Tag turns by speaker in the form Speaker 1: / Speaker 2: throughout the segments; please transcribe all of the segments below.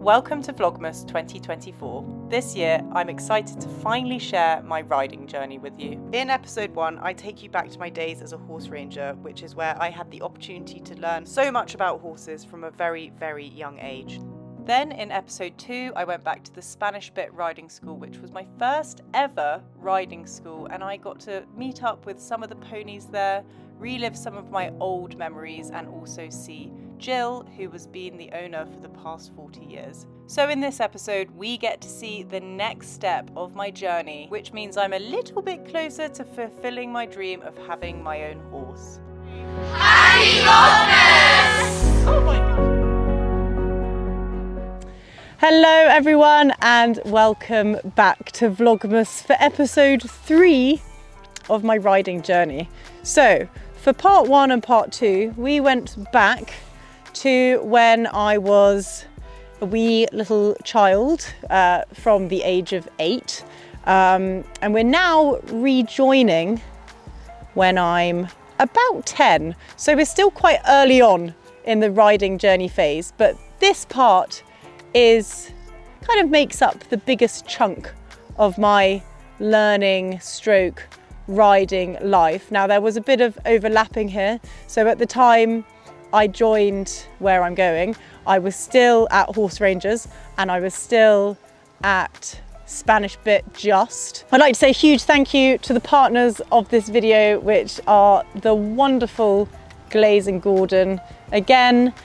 Speaker 1: Welcome to Vlogmas 2024. This year, I'm excited to finally share my riding journey with you. In episode 1, I take you back to my days as a horse ranger, which is where I had the opportunity to learn so much about horses from a very, very young age. Then in episode 2, I went back to the Spanish Bit riding school, which was my first ever riding school, and I got to meet up with some of the ponies there, relive some of my old memories, and also see Jill, who has been the owner for the past 40 years. So in this episode, we get to see the next step of my journey, which means I'm a little bit closer to fulfilling my dream of having my own horse.
Speaker 2: Happy Vlogmas!
Speaker 1: Oh my God. Hello everyone and welcome back to Vlogmas for episode 3 of my riding journey. So for part 1 and part 2, we went back to when I was a wee little child from the age of 8, and we're now rejoining when I'm about 10. So we're still quite early on in the riding journey phase, but this part kind of makes up the biggest chunk of my learning stroke riding life. Now there was a bit of overlapping here, so at the time I joined where I'm going, I was still at Horse Rangers and I was still at Spanish Bit Just. I'd like to say a huge thank you to the partners of this video, which are the wonderful Glaze and Gordon. Again,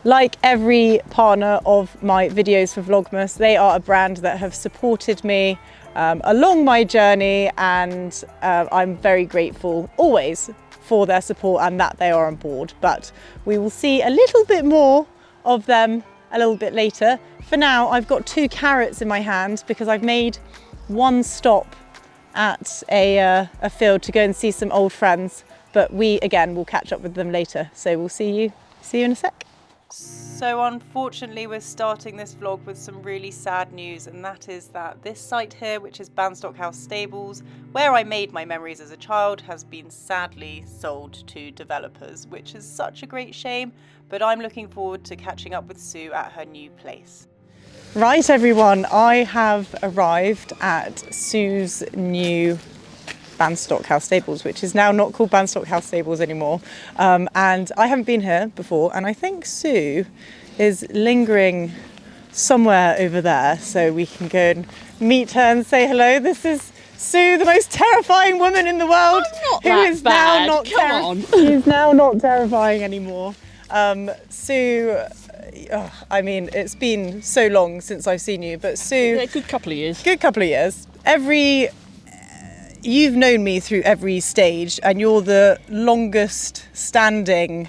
Speaker 1: like every partner of my videos for Vlogmas, they are a brand that have supported me along my journey, and I'm very grateful always for their support and that they are on board. But we will see a little bit more of them a little bit later. For now, I've got 2 carrots in my hand because I've made one stop at a field to go and see some old friends. But we, again, will catch up with them later. So we'll see you in a sec. So unfortunately we're starting this vlog with some really sad news, and that is that this site here, which is Banstock House Stables, where I made my memories as a child, has been sadly sold to developers, which is such a great shame, but I'm looking forward to catching up with Sue at her new place. Right everyone, I have arrived at Sue's new Banstock House Stables, which is now not called Banstock House Stables anymore, and I haven't been here before, and I think Sue is lingering somewhere over there, so we can go and meet her and say hello. This is Sue, the most terrifying woman in the world, who is now not she's now not terrifying anymore. Sue, I mean, it's been so long since I've seen you, but Sue,
Speaker 3: yeah, good couple of years.
Speaker 1: You've known me through every stage, and you're the longest standing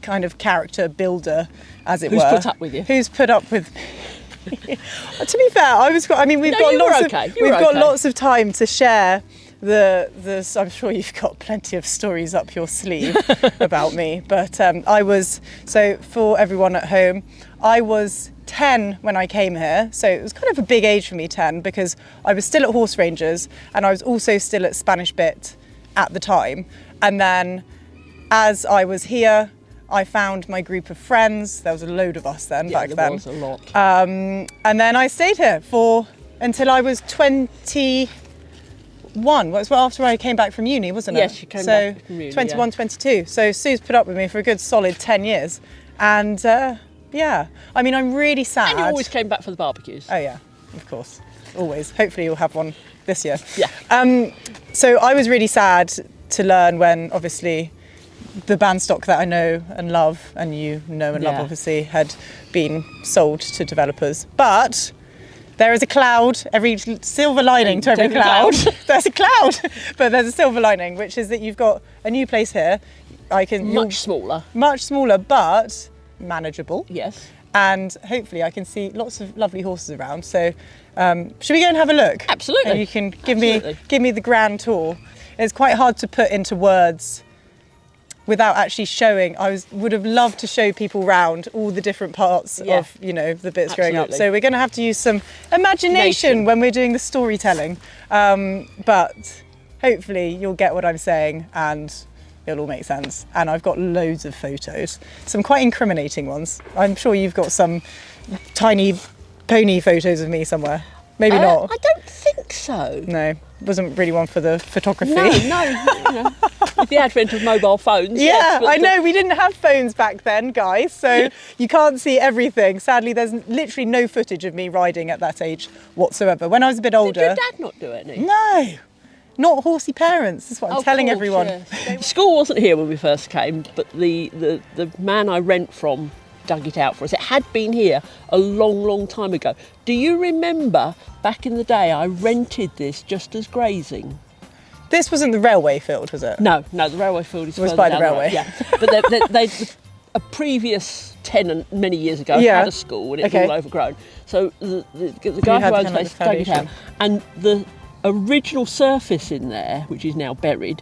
Speaker 1: kind of character builder, as it were.
Speaker 3: Who's put up with you?
Speaker 1: Who's put up with me? To be fair, we've got lots of time to share the I'm sure you've got plenty of stories up your sleeve about me, but so for everyone at home, I was 10 when I came here, so it was kind of a big age for me, 10, because I was still at Horse Rangers and I was also still at Spanish Bit at the time. And then as I was here, I found my group of friends. There was a load of us then, back then.
Speaker 3: There was a lot.
Speaker 1: And then I stayed here until I was 21. Well, after I came back from uni, wasn't it?
Speaker 3: Yes, you came back from uni,
Speaker 1: 21, yeah. 22. So Sue's put up with me for a good solid 10 years. And yeah, I mean, I'm really sad.
Speaker 3: And you always came back for the barbecues.
Speaker 1: Oh yeah, of course, always. Hopefully you'll have one this year.
Speaker 3: Yeah.
Speaker 1: So I was really sad to learn when, obviously, the Banstock that I know and love, and you know and love, obviously, had been sold to developers. But there is a cloud, every silver lining to every cloud. There's a cloud, but there's a silver lining, which is that you've got a new place here.
Speaker 3: Much smaller,
Speaker 1: but manageable.
Speaker 3: Yes.
Speaker 1: And hopefully I can see lots of lovely horses around. So should we go and have a look?
Speaker 3: Absolutely.
Speaker 1: And you can give me the grand tour. It's quite hard to put into words without actually showing. Would have loved to show people around all the different parts of, the bits growing up. So we're going to have to use some imagination when we're doing the storytelling. But hopefully you'll get what I'm saying and it'll all make sense. And I've got loads of photos, some quite incriminating ones. I'm sure you've got some tiny pony photos of me somewhere? Maybe not.
Speaker 3: I don't think so.
Speaker 1: No, wasn't really one for the photography.
Speaker 3: No, with the advent of mobile phones.
Speaker 1: Yeah,
Speaker 3: yes,
Speaker 1: I know. We didn't have phones back then, guys, so you can't see everything. Sadly, there's literally no footage of me riding at that age whatsoever. When I was a bit older...
Speaker 3: Did your dad not do any?
Speaker 1: No, not horsey parents. That's what I'm telling everyone.
Speaker 3: Yes. School wasn't here when we first came, but the man I rent from dug it out for us. It had been here a long, long time ago. Do you remember back in the day I rented this just as grazing?
Speaker 1: This wasn't the railway field, was it?
Speaker 3: No, the railway field
Speaker 1: was
Speaker 3: further
Speaker 1: by
Speaker 3: down
Speaker 1: the railway.
Speaker 3: road. Yeah, but a previous tenant many years ago had a school and it's all overgrown. So the guy who owns the place dug it out, and the original surface in there, which is now buried,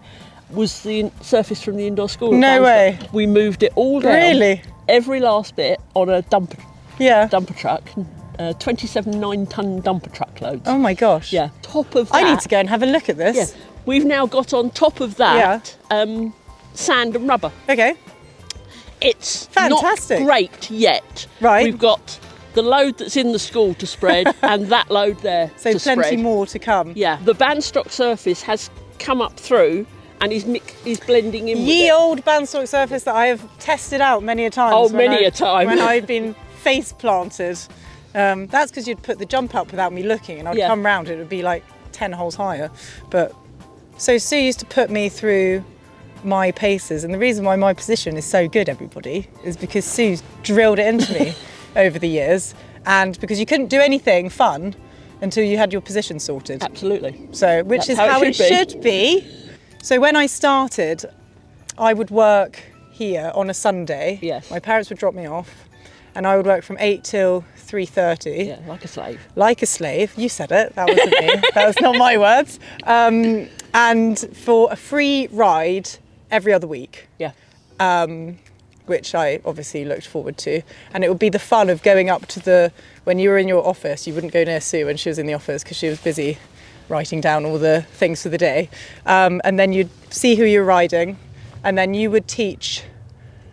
Speaker 3: was the surface from the indoor school.
Speaker 1: No way.
Speaker 3: We moved it all down.
Speaker 1: Really?
Speaker 3: Every last bit on a dumper truck, 27 9-ton dumper truckloads.
Speaker 1: Oh my gosh.
Speaker 3: Yeah, top of that.
Speaker 1: I need to go and have a look at this.
Speaker 3: Yeah, we've now got on top of that sand and rubber.
Speaker 1: Okay.
Speaker 3: It's
Speaker 1: fantastic.
Speaker 3: Not great yet.
Speaker 1: Right.
Speaker 3: We've got the load that's in the school to spread and that load there
Speaker 1: so
Speaker 3: to
Speaker 1: plenty
Speaker 3: spread.
Speaker 1: more to come.
Speaker 3: Yeah, the bandstock surface has come up through and is blending in with it.
Speaker 1: Ye old bandstock surface that I have tested out many a time.
Speaker 3: Oh, many a time.
Speaker 1: When I've been face planted. That's because you'd put the jump up without me looking, and I'd come round, it would be like 10 holes higher. But so Sue used to put me through my paces, and the reason why my position is so good, everybody, is because Sue's drilled it into me over the years, and because you couldn't do anything fun until you had your position sorted.
Speaker 3: Absolutely.
Speaker 1: So, which is how it should be. So when I started, I would work here on a Sunday.
Speaker 3: Yes.
Speaker 1: My parents would drop me off, and I would work from 8 till 3:30.
Speaker 3: Yeah, like a slave.
Speaker 1: Like a slave. You said it. That wasn't me. That was not my words. And for a free ride every other week.
Speaker 3: Yeah.
Speaker 1: Which I obviously looked forward to. And it would be the fun of going up to when you were in your office, you wouldn't go near Sue when she was in the office because she was busy writing down all the things for the day. And then you'd see who you were riding, and then you would teach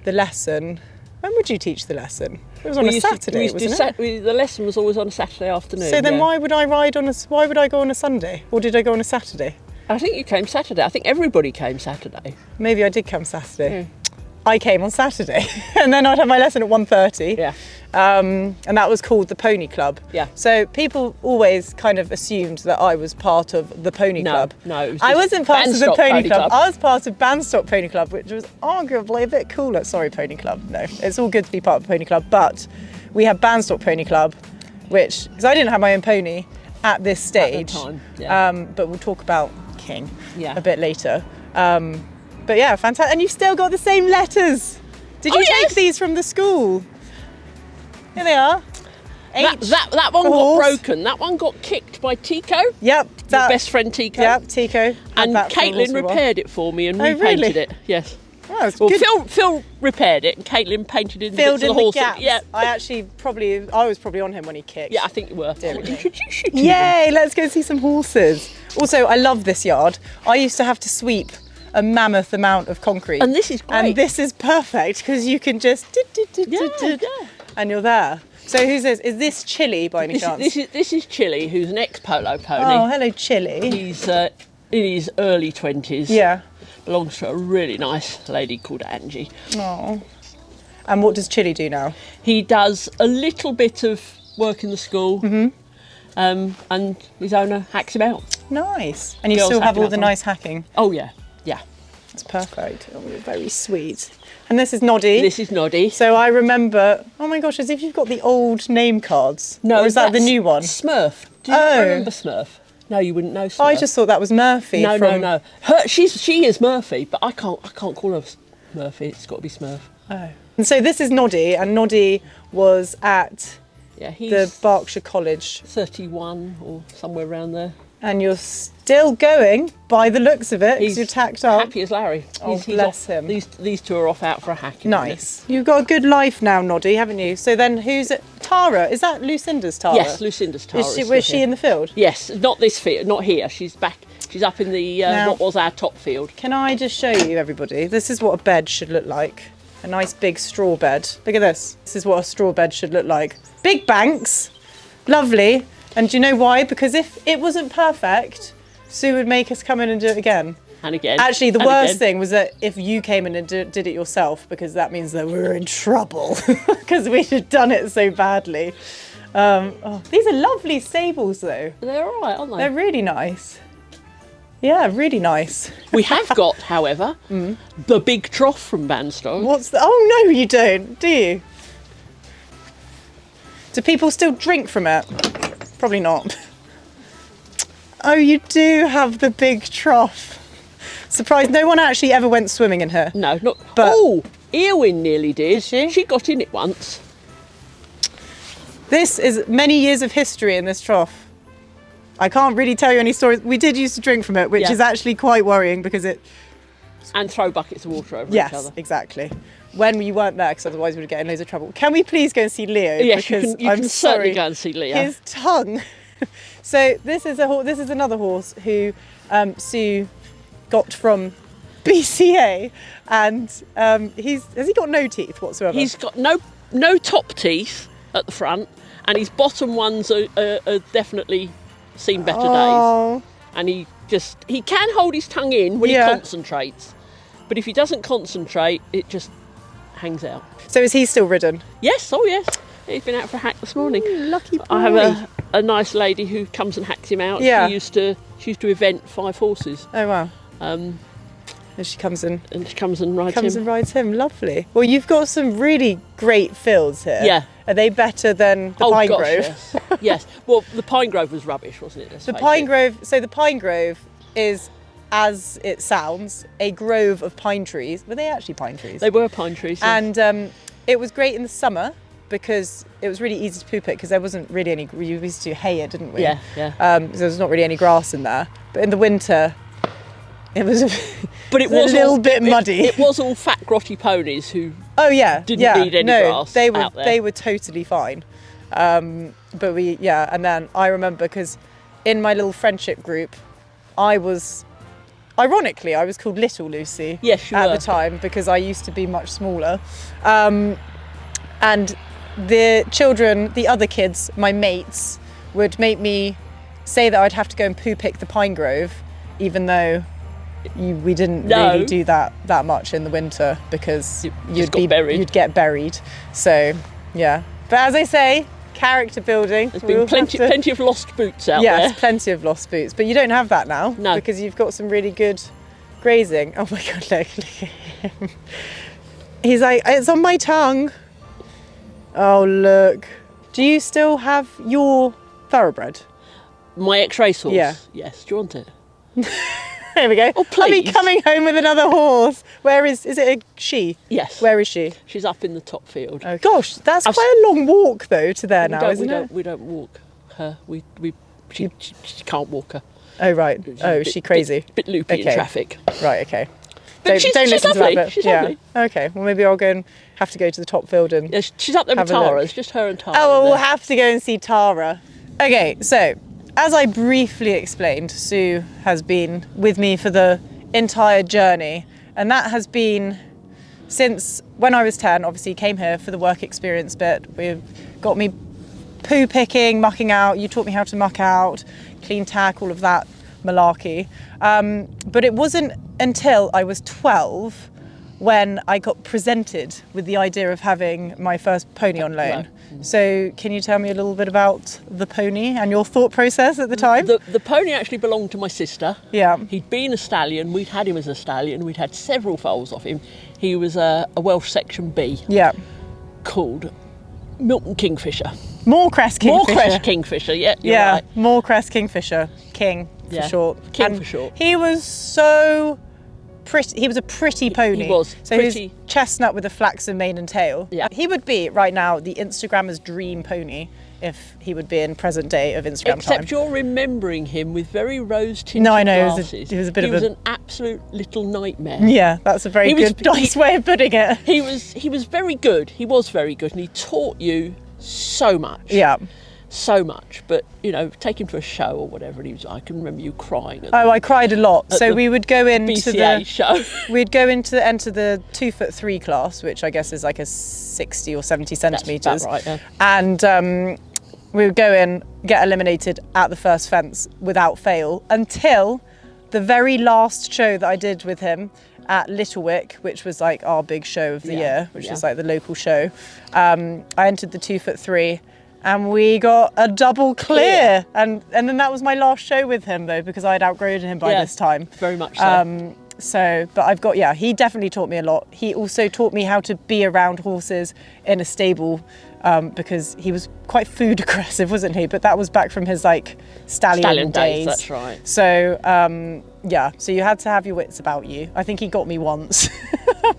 Speaker 1: the lesson. When would you teach the lesson? It was on a Saturday, wasn't it?
Speaker 3: The lesson was always on a Saturday afternoon.
Speaker 1: So then why would I why would I go on a Sunday? Or did I go on a Saturday?
Speaker 3: I think you came Saturday. I think everybody came Saturday.
Speaker 1: Maybe I did come Saturday. I came on Saturday, and then I'd have my lesson at 1:30.
Speaker 3: Yeah.
Speaker 1: And that was called the Pony Club.
Speaker 3: Yeah.
Speaker 1: So people always kind of assumed that I was part of the Pony Club.
Speaker 3: No, it was
Speaker 1: I wasn't part of the Pony Club.
Speaker 3: Club.
Speaker 1: I was part of Bandstock Pony Club, which was arguably a bit cooler. Sorry, Pony Club. No, it's all good to be part of the Pony Club, but we had Bandstock Pony Club, which, because I didn't have my own pony at this stage,
Speaker 3: at the time, yeah.
Speaker 1: But we'll talk about King
Speaker 3: Yeah.
Speaker 1: a bit later. But yeah, fantastic. And you've still got the same letters. Did you take these from the school? Here they are.
Speaker 3: That one got broken. That one got kicked by Tico.
Speaker 1: Yep.
Speaker 3: My best friend Tico.
Speaker 1: Yep, Tico.
Speaker 3: And Caitlin repaired it for me and repainted
Speaker 1: really?
Speaker 3: it. Yes.
Speaker 1: Oh, it's
Speaker 3: Well,
Speaker 1: good.
Speaker 3: Phil repaired it and Caitlin painted in the
Speaker 1: Filled
Speaker 3: bits
Speaker 1: in
Speaker 3: of the horse.
Speaker 1: gaps.
Speaker 3: Yeah.
Speaker 1: I was probably on him when he kicked.
Speaker 3: Yeah, I think you were. I'll introduce you to him.
Speaker 1: Yay, let's go see some horses. Also, I love this yard. I used to have to sweep a mammoth amount of concrete.
Speaker 3: And this is great.
Speaker 1: And this is perfect because you can just and you're there. So who's this? Is this Chili by any chance?
Speaker 3: This is Chili, who's an ex-polo pony.
Speaker 1: Oh, hello, Chili.
Speaker 3: He's in his early 20s.
Speaker 1: Yeah.
Speaker 3: Belongs to a really nice lady called Angie.
Speaker 1: Oh. And what does Chili do now?
Speaker 3: He does a little bit of work in the school. And his owner hacks him out.
Speaker 1: Nice. And you
Speaker 3: Girls
Speaker 1: still have
Speaker 3: hacking
Speaker 1: all
Speaker 3: up
Speaker 1: the
Speaker 3: on
Speaker 1: nice hacking?
Speaker 3: Oh, yeah. Yeah.
Speaker 1: That's perfect. Oh, you're very sweet. And this is Noddy.
Speaker 3: This is Noddy.
Speaker 1: So I remember, oh my gosh, as if you've got the old name cards.
Speaker 3: No,
Speaker 1: or is that the new one?
Speaker 3: Smurf. Do you not remember Smurf? No, you wouldn't know Smurf.
Speaker 1: I just thought that was Murphy.
Speaker 3: No. She is Murphy, but I can't call her Murphy. It's got to be Smurf.
Speaker 1: Oh. And so this is Noddy, and Noddy was at the Berkshire College.
Speaker 3: 31 or somewhere around there.
Speaker 1: And you're still going, by the looks of it, because you're tacked up.
Speaker 3: Happy as Larry.
Speaker 1: Oh,
Speaker 3: He's
Speaker 1: bless
Speaker 3: off.
Speaker 1: him.
Speaker 3: These two are off out for a hack.
Speaker 1: Nice. You've got a good life now, Noddy, haven't you? So then who's it? Tara. Is that Lucinda's Tara?
Speaker 3: Yes, Lucinda's Tara.
Speaker 1: Was she in the field?
Speaker 3: Yes, not this field, not here. She's back. She's up in the what was our top field.
Speaker 1: Can I just show you, everybody? This is what a bed should look like. A nice big straw bed. Look at this. This is what a straw bed should look like. Big banks, Lovely. And do you know why? Because if it wasn't perfect, Sue would make us come in and do it again.
Speaker 3: And again.
Speaker 1: Actually, the worst thing was that if you came in and did it yourself, because that means that we were in trouble because we had done it so badly. These are lovely stables, though.
Speaker 3: They're all right, aren't they?
Speaker 1: They're really nice. Yeah, really nice.
Speaker 3: We have got, however, the big trough from Banstock.
Speaker 1: Oh, no, you don't, do you? Do people still drink from it? Probably not. Oh, you do have the big trough. Surprised no one actually ever went swimming in here.
Speaker 3: No, not.
Speaker 1: But
Speaker 3: oh, Eowyn nearly did.
Speaker 1: Did she?
Speaker 3: She got in it once.
Speaker 1: This is many years of history in this trough. I can't really tell you any stories. We did used to drink from it, which is actually quite worrying because it...
Speaker 3: And throw buckets of water over each other.
Speaker 1: Yes, exactly. When you weren't there, because otherwise we'd get in loads of trouble. Can we please go and see Leo?
Speaker 3: Yes,
Speaker 1: because
Speaker 3: you can certainly go and see Leo.
Speaker 1: His tongue. So this is another horse who Sue got from BCA, and has he got no teeth whatsoever?
Speaker 3: He's got no top teeth at the front, and his bottom ones are definitely seen better days. And he can hold his tongue in when he concentrates, but if he doesn't concentrate, it just hangs out. So is he still ridden? Yes, oh yes. He's been out for a hack this morning.
Speaker 1: Ooh, lucky boy.
Speaker 3: I have a nice lady who comes and hacks him out.
Speaker 1: Yeah.
Speaker 3: She used to event 5 horses.
Speaker 1: Oh wow.
Speaker 3: And
Speaker 1: she comes in.
Speaker 3: And she comes and rides
Speaker 1: him. And rides him. Lovely. Well, you've got some really great fields here.
Speaker 3: Yeah.
Speaker 1: Are they better than the Pine Grove?
Speaker 3: Yes. Yes. Well, the Pine Grove was rubbish, wasn't it?
Speaker 1: The Pine Grove is, as it sounds, a grove of pine trees. Were they actually pine trees?
Speaker 3: They were pine trees. Yes.
Speaker 1: And it was great in the summer because it was really easy to poop it because there wasn't really any. We used to hay it, didn't we?
Speaker 3: Yeah, yeah.
Speaker 1: So there was not really any grass in there. But in the winter, it was a little bit muddy.
Speaker 3: It was all fat, grotty ponies who.
Speaker 1: Oh yeah,
Speaker 3: didn't need any grass.
Speaker 1: They were
Speaker 3: out there.
Speaker 1: They were totally fine. And then I remember because in my little friendship group, I was called Little Lucy.
Speaker 3: Yes, you
Speaker 1: at
Speaker 3: were.
Speaker 1: the time because I used to be much smaller, and the other kids, my mates, would make me say that I'd have to go and poo pick the Pine Grove, even though we didn't really do that much in the winter because you'd get buried. So yeah, but as I say, character building.
Speaker 3: There's been plenty of lost boots out there.
Speaker 1: Yes, plenty of lost boots, but you don't have that now.
Speaker 3: No,
Speaker 1: because you've got some really good grazing. Oh my God, look at him. He's like, it's on my tongue. Oh look. Do you still have your thoroughbred?
Speaker 3: My ex-race horse?
Speaker 1: Yeah.
Speaker 3: Yes, do you want it?
Speaker 1: There we go.
Speaker 3: Oh, please.
Speaker 1: I'll be coming home with another horse. Is it a she?
Speaker 3: Yes.
Speaker 1: Where is she?
Speaker 3: She's up in the top field.
Speaker 1: Oh gosh, that's quite a long walk though to there now, isn't it?
Speaker 3: We don't walk her. She can't walk her.
Speaker 1: Oh right. Is she crazy?
Speaker 3: Bit loopy in traffic.
Speaker 1: Right, okay.
Speaker 3: But she's
Speaker 1: listen
Speaker 3: lovely.
Speaker 1: to that bit.
Speaker 3: She's lovely.
Speaker 1: Okay, well maybe I'll have to go to the top field and
Speaker 3: she's up there with Tara. It's just her and Tara.
Speaker 1: Oh, well, we'll have to go and see Tara. Okay, so as I briefly explained, Sue has been with me for the entire journey, and that has been since when I was 10. Obviously came here for the work experience bit. We've got me poo picking, mucking out. You taught me how to muck out, clean tack, all of that malarkey. But it wasn't until I was 12 when I got presented with the idea of having my first pony on loan. Right. So can you tell me a little bit about the pony and your thought process at the time?
Speaker 3: The pony actually belonged to my sister.
Speaker 1: Yeah.
Speaker 3: He'd been a stallion. We'd had him as a stallion. We'd had several foals off him. He was a Welsh Section B.
Speaker 1: Yeah.
Speaker 3: Called Milton Kingfisher.
Speaker 1: Moorcrest Kingfisher.
Speaker 3: Moorcrest Kingfisher, yeah, you're right.
Speaker 1: Moorcrest Kingfisher. King, for short.
Speaker 3: King for short.
Speaker 1: He was so pretty. He was a pretty pony.
Speaker 3: He was.
Speaker 1: So pretty. He was chestnut with a flaxen mane and tail.
Speaker 3: Yeah.
Speaker 1: He would be, right now, the Instagrammer's dream pony if he would be in present day of Instagram time.
Speaker 3: Except you're remembering him with very rose-tinted
Speaker 1: No, I know.
Speaker 3: glasses.
Speaker 1: He was
Speaker 3: an absolute little nightmare.
Speaker 1: Yeah, that's a very nice way of putting it.
Speaker 3: He was very good. He was very good, and he taught you so much.
Speaker 1: Yeah.
Speaker 3: So much, but take him to a show or whatever, and I can remember you crying.
Speaker 1: I cried a lot. So we would go into
Speaker 3: BCA show.
Speaker 1: We'd go enter the 2'3" class, which I guess is like a 60 or 70 centimeters.
Speaker 3: That's about right, yeah.
Speaker 1: And we would go in, get eliminated at the first fence without fail, until the very last show that I did with him at Littlewick, which was like our big show of the year, which is like the local show. I entered the 2'3", and we got a double clear. And then that was my last show with him though, because I'd outgrown him by this time.
Speaker 3: Very much so.
Speaker 1: But I've got, he definitely taught me a lot. He also taught me how to be around horses in a stable, because he was quite food aggressive, wasn't he? But that was back from his like stallion days.
Speaker 3: That's right.
Speaker 1: So so you had to have your wits about you. I think he got me once,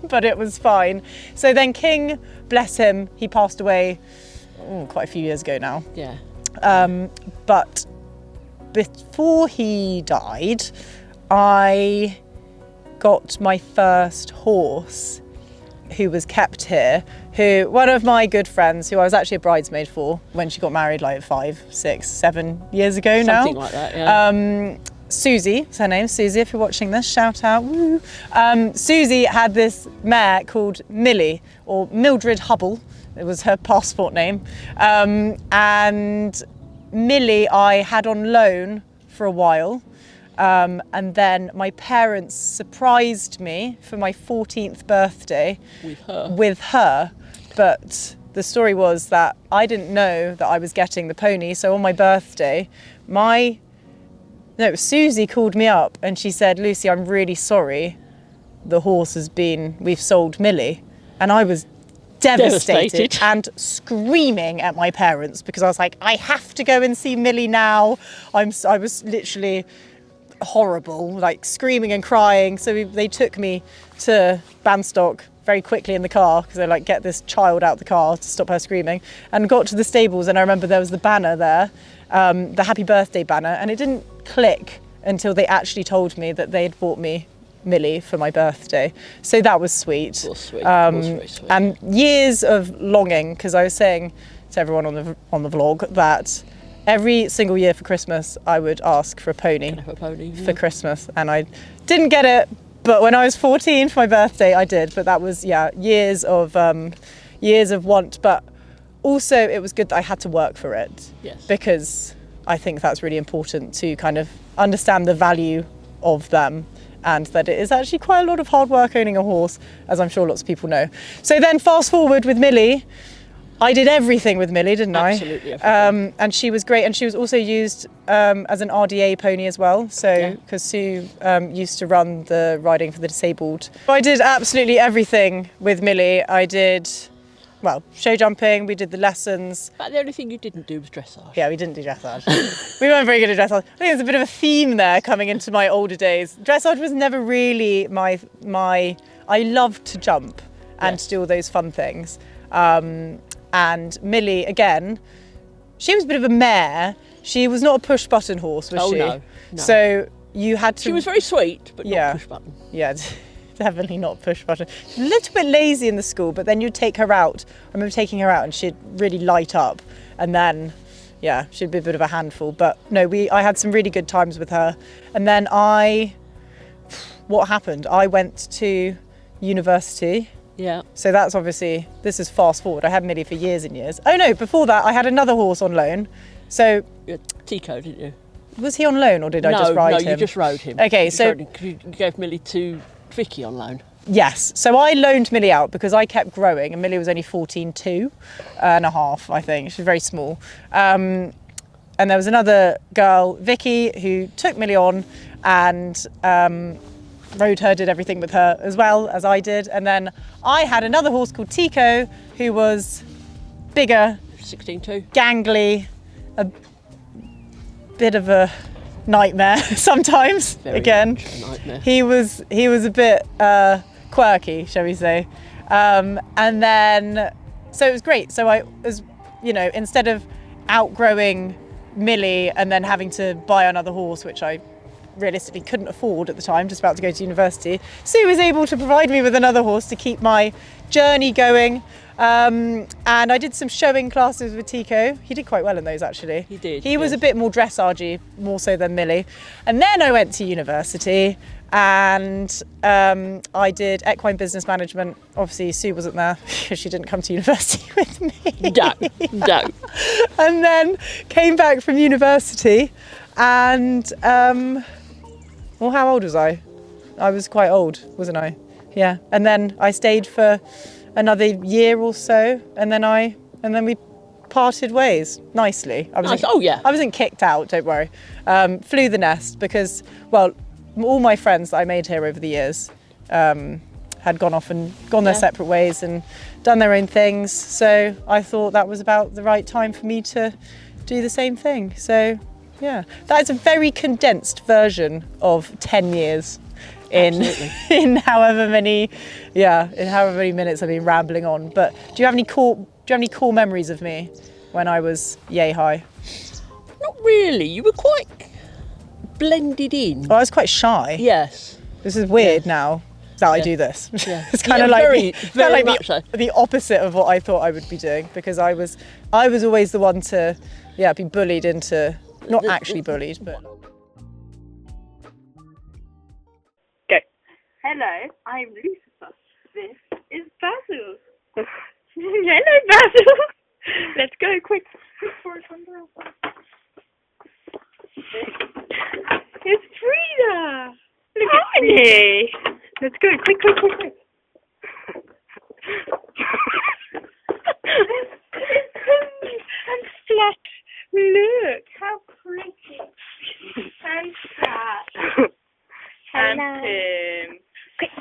Speaker 1: but it was fine. So then King, bless him, he passed away quite a few years ago now.
Speaker 3: Yeah.
Speaker 1: But before he died, I got my first horse, who was kept here, one of my good friends, who I was actually a bridesmaid for when she got married like 5, 6, 7 years ago now.
Speaker 3: Something like that, yeah.
Speaker 1: Susie, is her name, Susie, if you're watching this, shout out, woo. Susie had this mare called Millie, or Mildred Hubble, it was her passport name. And Millie I had on loan for a while. And then my parents surprised me for my 14th birthday with her. But the story was that I didn't know that I was getting the pony. So on my birthday, Susie called me up and she said, Lucy, I'm really sorry. We've sold Millie. And I was devastated and screaming at my parents, because I was like, I have to go and see Millie now. I was literally horrible, like screaming and crying. So they took me to Banstock very quickly in the car, because they like, get this child out the car to stop her screaming, and got to the stables. And I remember there was the banner there, the happy birthday banner, and it didn't click until they actually told me that they'd bought me Millie for my birthday. So that was sweet.
Speaker 3: It was sweet. It was very sweet.
Speaker 1: And years of longing, because I was saying to everyone on the vlog that every single year for Christmas, I would ask for a pony, for Christmas, and I didn't get it. But when I was 14 for my birthday, I did. But that was, years of want. But also, it was good that I had to work for it.
Speaker 3: Yes.
Speaker 1: Because I think that's really important to kind of understand the value of them, and that it is actually quite a lot of hard work owning a horse, as I'm sure lots of people know. So then fast forward with Millie. I did everything with Millie, didn't I?
Speaker 3: Absolutely everything.
Speaker 1: And she was great, and she was also used as an RDA pony as well. So, because Sue used to run the riding for the disabled. I did absolutely everything with Millie. I did, show jumping, we did the lessons.
Speaker 3: But the only thing you didn't do was dressage.
Speaker 1: Yeah, we didn't do dressage. We weren't very good at dressage. I think there's a bit of a theme there coming into my older days. Dressage was never really my I loved to jump and do all those fun things. And Millie, again, she was a bit of a mare. She was not a push button horse, was she?
Speaker 3: No.
Speaker 1: So you had to...
Speaker 3: She was very sweet, but not push button.
Speaker 1: Yeah, definitely not push button. A little bit lazy in the school, but then you'd take her out. I remember taking her out and she'd really light up. And then, she'd be a bit of a handful. But no, I had some really good times with her. And then what happened? I went to university.
Speaker 3: Yeah.
Speaker 1: So that's obviously, this is fast forward. I had Millie for years and years. Oh no, before that I had another horse on loan. So...
Speaker 3: Tico, didn't you?
Speaker 1: Was he on loan, or did I just ride him?
Speaker 3: No, you just rode him.
Speaker 1: Okay, so...
Speaker 3: You gave Millie to Vicky on loan.
Speaker 1: Yes, so I loaned Millie out because I kept growing, and Millie was only 14.2 and a half, I think. She was very small. And there was another girl, Vicky, who took Millie on and rode her, did everything with her as well as I did. And then I had another horse called Tico, who was bigger,
Speaker 3: 16.2,
Speaker 1: gangly, a bit of a nightmare sometimes.
Speaker 3: Very
Speaker 1: again,
Speaker 3: much a nightmare.
Speaker 1: He was a bit quirky, shall we say. And then, so it was great. So I was, instead of outgrowing Millie and then having to buy another horse, which I realistically couldn't afford at the time, just about to go to university, Sue was able to provide me with another horse to keep my journey going. And I did some showing classes with Tico. He did quite well in those, actually.
Speaker 3: He did.
Speaker 1: He was a bit more dressage-y, more so than Millie. And then I went to university and I did equine business management. Obviously, Sue wasn't there because she didn't come to university with me.
Speaker 3: No.
Speaker 1: And then came back from university and, well, how old was I? I was quite old, wasn't I? Yeah. And then I stayed for another year or so, and then we parted ways nicely. I wasn't kicked out, don't worry. Flew the nest because, well, all my friends that I made here over the years had gone off and gone their separate ways and done their own things. So I thought that was about the right time for me to do the same thing. So yeah, that is a very condensed version of 10 years. In however many minutes I've been rambling on. But do you have any cool memories of me when I was yay high?
Speaker 3: Not really. You were quite blended in.
Speaker 1: Oh, I was quite shy.
Speaker 3: Yes.
Speaker 1: This is weird now that I do this.
Speaker 3: Yeah.
Speaker 1: It's kind of like
Speaker 3: the
Speaker 1: opposite of what I thought I would be doing, because I was always the one to be bullied into, not actually bullied, but.
Speaker 4: Hello, I'm Lucifer. This is Basil. Hello, Basil. Let's go quick before it comes out. It's Frida. Look at me. Let's go quick. And flat. Look how pretty. And flat. And Tim. Quick.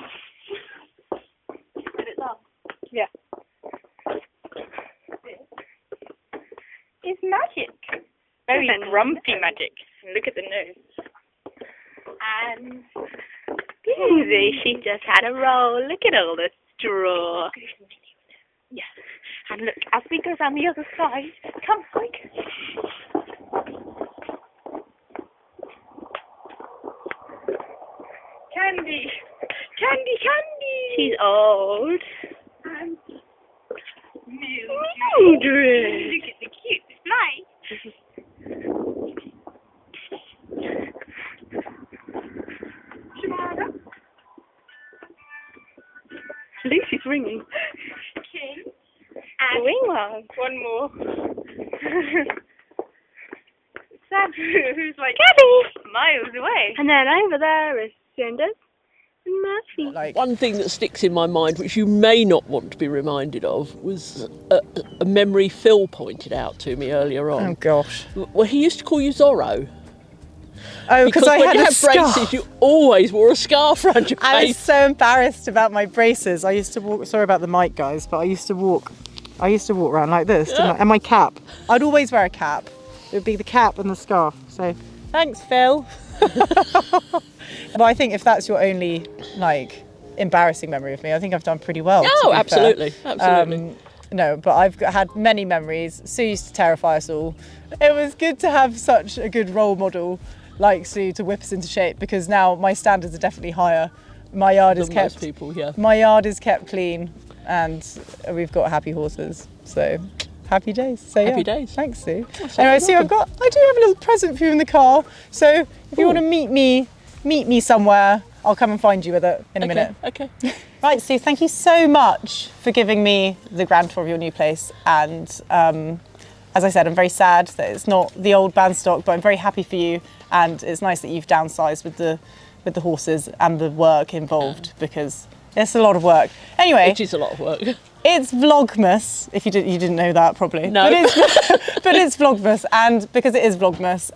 Speaker 4: Get it done. Yeah. It's magic. Very grumpy magic. Look at the nose. And Susie, she just had a roll. Look at all the straw. Yeah. And look, as we go down the other side, come quick. Candy. She's old. And Mildred. Look at the cute fly. Shimada. Lucy's ringing. King. And Wingwell. One more. Sandra, who's like miles away. And then over there is Cinders.
Speaker 3: Like, one thing that sticks in my mind, which you may not want to be reminded of, was a memory Phil pointed out to me earlier on.
Speaker 1: Oh gosh.
Speaker 3: Well, he used to call you Zorro.
Speaker 1: Oh, because I
Speaker 3: when
Speaker 1: had
Speaker 3: you
Speaker 1: a
Speaker 3: had
Speaker 1: scarf.
Speaker 3: braces, you always wore a scarf around your face.
Speaker 1: I was so embarrassed about my braces. I used to walk. Sorry about the mic, guys, but I used to walk around like this, didn't I? And my cap. I'd always wear a cap. It would be the cap and the scarf. So thanks, Phil. But I think if that's your only embarrassing memory of me, I think I've done pretty well.
Speaker 3: Oh, absolutely.
Speaker 1: No, but I've had many memories. Sue used to terrify us all. It was good to have such a good role model like Sue to whip us into shape, because now my standards are definitely higher. My yard is kept. My yard is kept clean, and we've got happy horses. So happy days. So
Speaker 3: happy days.
Speaker 1: Thanks, Sue. Anyway, Sue, I do have a little present for you in the car. So if you want to meet me somewhere, I'll come and find you with it in a minute.
Speaker 3: Okay.
Speaker 1: Right, Sue, thank you so much for giving me the grand tour of your new place. And as I said, I'm very sad that it's not the old Bandstock, but I'm very happy for you. And it's nice that you've downsized with the horses and the work involved, because it's a lot of work. Anyway,
Speaker 3: it is a lot of work.
Speaker 1: It's Vlogmas. If you didn't know that, probably.
Speaker 3: No.
Speaker 1: But it's Vlogmas, and because it is Vlogmas,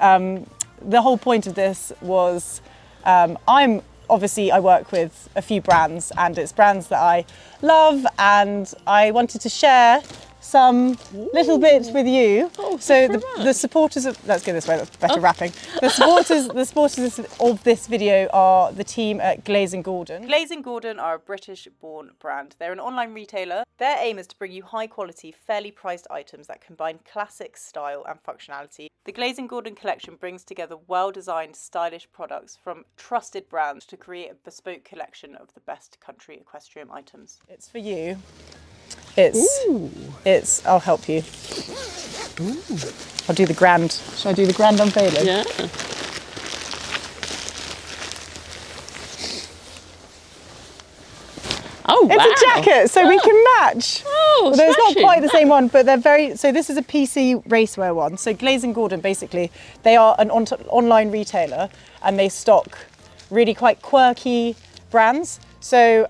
Speaker 1: the whole point of this was I work with a few brands, and it's brands that I love, and I wanted to share some little bits with you.
Speaker 3: Oh,
Speaker 1: so the supporters of, let's go this way, that's better wrapping. The supporters of this video are the team at Glaze & Gordon. Glaze & Gordon are a British-born brand. They're an online retailer. Their aim is to bring you high-quality, fairly priced items that combine classic style and functionality. The Glaze & Gordon collection brings together well-designed, stylish products from trusted brands to create a bespoke collection of the best country equestrian items. It's for you. It's, I'll help you. Ooh. I'll do the grand. Shall I do the grand unveiling?
Speaker 3: Yeah. Oh, wow.
Speaker 1: It's a jacket, so we can match.
Speaker 3: Oh,
Speaker 1: although it's not quite the same one, but they're very, so this is a PC racewear one. So Glaze & Gordon, basically, they are an online retailer and they stock really quite quirky brands. So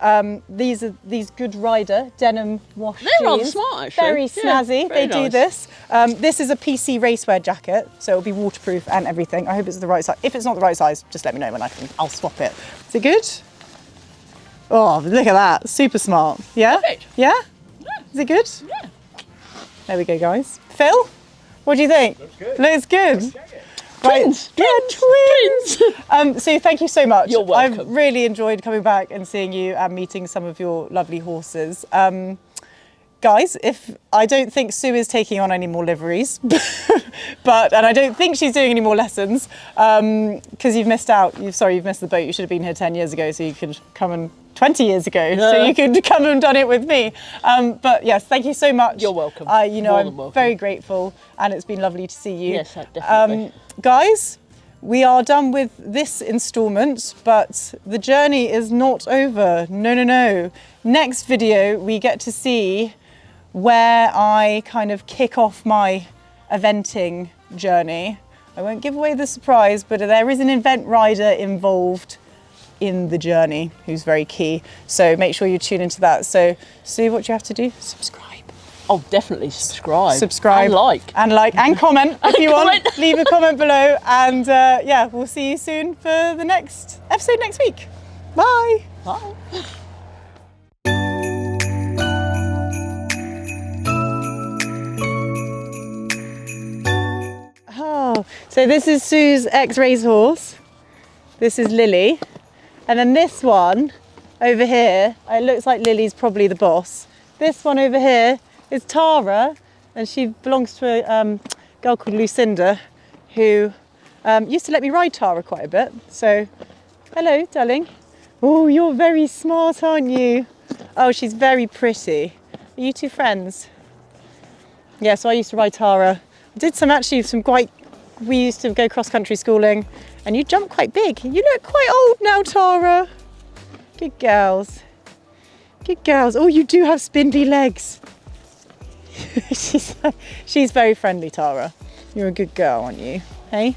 Speaker 1: these are Good Rider denim wash jeans.
Speaker 3: They're rather smart, actually.
Speaker 1: Very snazzy.
Speaker 3: Very
Speaker 1: they do this. This is a PC racewear jacket, so it'll be waterproof and everything. I hope it's the right size. If it's not the right size, just let me know when I'll swap it. Is it good? Oh, look at that. Super smart. Yeah?
Speaker 3: Perfect.
Speaker 1: Yeah? Is it good?
Speaker 3: Yeah.
Speaker 1: There we go, guys. Phil, what do you think?
Speaker 5: Looks good.
Speaker 1: Looks good.
Speaker 3: Twins.
Speaker 1: Twins. So thank you so much.
Speaker 3: You're welcome.
Speaker 1: I've really enjoyed coming back and seeing you and meeting some of your lovely horses. Guys, I don't think Sue is taking on any more liveries, and I don't think she's doing any more lessons because you've missed out. You've missed the boat. You should have been here 10 years ago, so you could come and 20 years ago, so you could come and done it with me. But yes, thank you so much.
Speaker 3: You're welcome.
Speaker 1: I'm welcome. Very grateful, and it's been lovely to see you.
Speaker 3: Yes, definitely.
Speaker 1: Guys, we are done with this instalment, but the journey is not over. No. Next video, we get to see where I kind of kick off my eventing journey. I won't give away the surprise, but there is an event rider involved in the journey who's very key. So make sure you tune into that. So Sue, what do you have to do? Subscribe.
Speaker 3: Oh, definitely subscribe.
Speaker 1: Subscribe.
Speaker 3: And
Speaker 1: comment if you
Speaker 3: comment.
Speaker 1: want. Leave a comment below. And yeah, we'll see you soon for the next episode next week. Bye.
Speaker 3: Bye.
Speaker 1: Oh, so this is Sue's ex-racehorse. This is Lily. And then this one over here, it looks like Lily's probably the boss. This one over here is Tara, and she belongs to a girl called Lucinda, who used to let me ride Tara quite a bit. So, hello, darling. Oh, you're very smart, aren't you? Oh, she's very pretty. Are you two friends? Yeah, so I used to ride Tara. I did we used to go cross-country schooling, and you jump quite big. You look quite old now, Tara. Good girls. Good girls. Oh, you do have spindly legs. She's very friendly, Tara. You're a good girl, aren't you? Hey?